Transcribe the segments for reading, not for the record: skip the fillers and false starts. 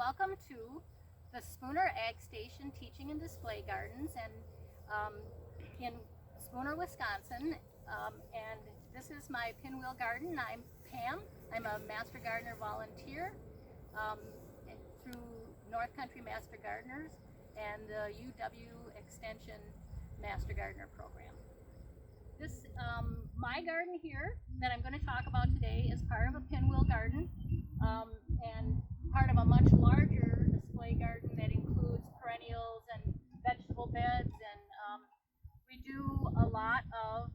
welcome to the Spooner Ag Station Teaching and Display Gardens in Spooner, Wisconsin. And this is my Pinwheel garden. I'm Pam. I'm a Master Gardener Volunteer through North Country Master Gardeners and the UW-Extension Master Gardener Program. This, my garden here that I'm going to talk about today is part of a pinwheel garden and part of a much larger display garden that includes perennials and vegetable beds, and we do a lot of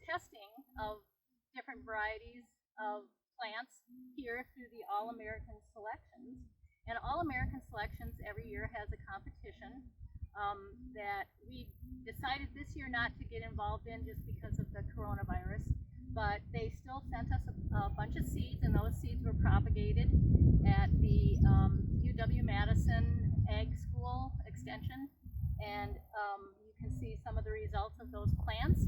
testing of different varieties of plants here through the All-American Selections. And All-American Selections every year has a competition that we decided this year not to get involved in just because of the coronavirus, but they still sent us a bunch of seeds, and those seeds were propagated at the UW-Madison Ag School Extension, and you can see some of the results of those plants.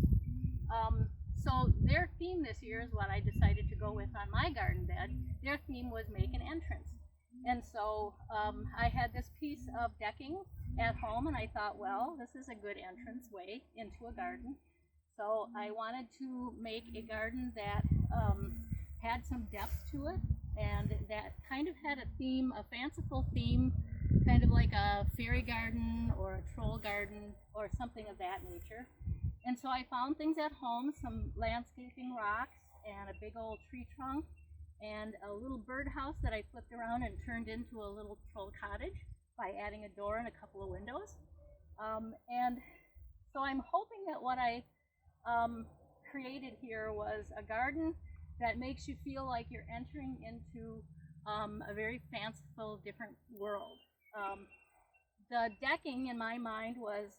So their theme this year is what I decided to go with on my garden bed. Their theme was make an entrance. And so I had this piece of decking at home, and I thought, well, this is a good entrance way into a garden. So I wanted to make a garden that had some depth to it, and that kind of had a theme, a fanciful theme, kind of like a fairy garden or a troll garden or something of that nature. And so I found things at home, some landscaping rocks and a big old tree trunk, and a little birdhouse that I flipped around and turned into a little troll cottage by adding a door and a couple of windows. And so I'm hoping that what I created here was a garden that makes you feel like you're entering into a very fanciful, different world. The decking in my mind was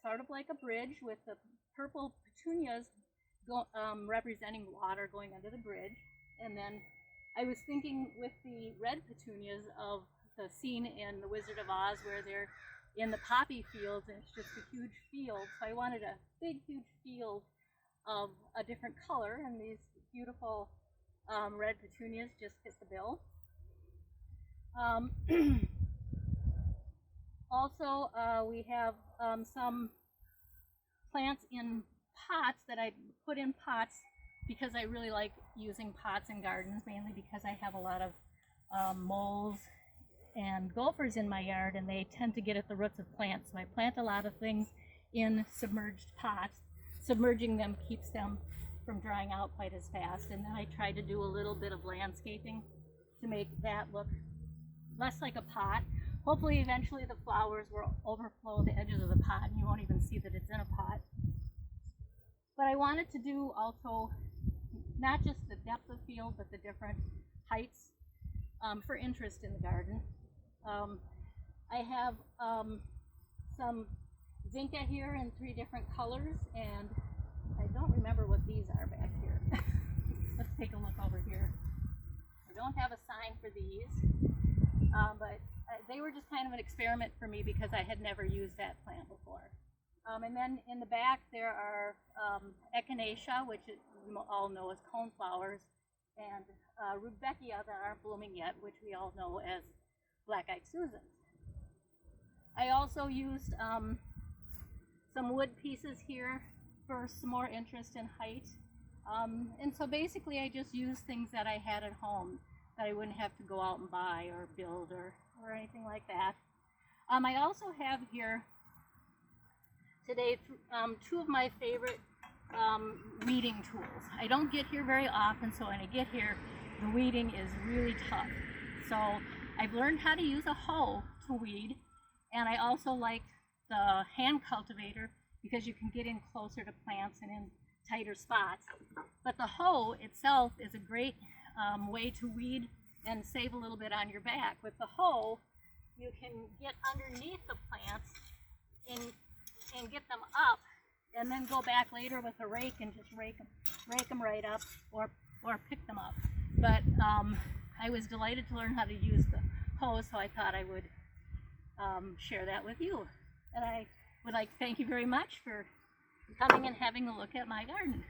sort of like a bridge with the purple petunias representing water going under the bridge. And then I was thinking with the red petunias of the scene in The Wizard of Oz where they're in the poppy fields and it's just a huge field. So I wanted a big, huge field of a different color, and these beautiful red petunias just fit the bill. Also, we have some plants in pots that I put in pots because I really like using pots in gardens, mainly because I have a lot of moles and gophers in my yard, and they tend to get at the roots of plants. So I plant a lot of things in submerged pots. Submerging them keeps them from drying out quite as fast. And then I try to do a little bit of landscaping to make that look less like a pot. Hopefully eventually the flowers will overflow the edges of the pot and you won't even see that it's in a pot. But I wanted to do also not just the depth of field, but the different heights for interest in the garden. I have some zinca here in 3 different colors, and I don't remember what these are back here. Let's take a look over here. I don't have a sign for these, but they were just kind of an experiment for me because I had never used that plant before. And then in the back there are echinacea, which you all know as coneflowers, and rudbeckia that aren't blooming yet, which we all know as black-eyed Susans. I also used some wood pieces here for some more interest in height. And so basically I just used things that I had at home that I wouldn't have to go out and buy or build or anything like that. I also have here today 2 of my favorite weeding tools. I don't get here very often, so when I get here, the weeding is really tough. So I've learned how to use a hoe to weed, and I also like the hand cultivator because you can get in closer to plants and in tighter spots. But the hoe itself is a great way to weed and save a little bit on your back. With the hoe, you can get underneath the plants and get them up, and then go back later with a rake and just rake them right up, or pick them up. But I was delighted to learn how to use the hoe, so I thought I would share that with you. And I would like to thank you very much for coming and having a look at my garden.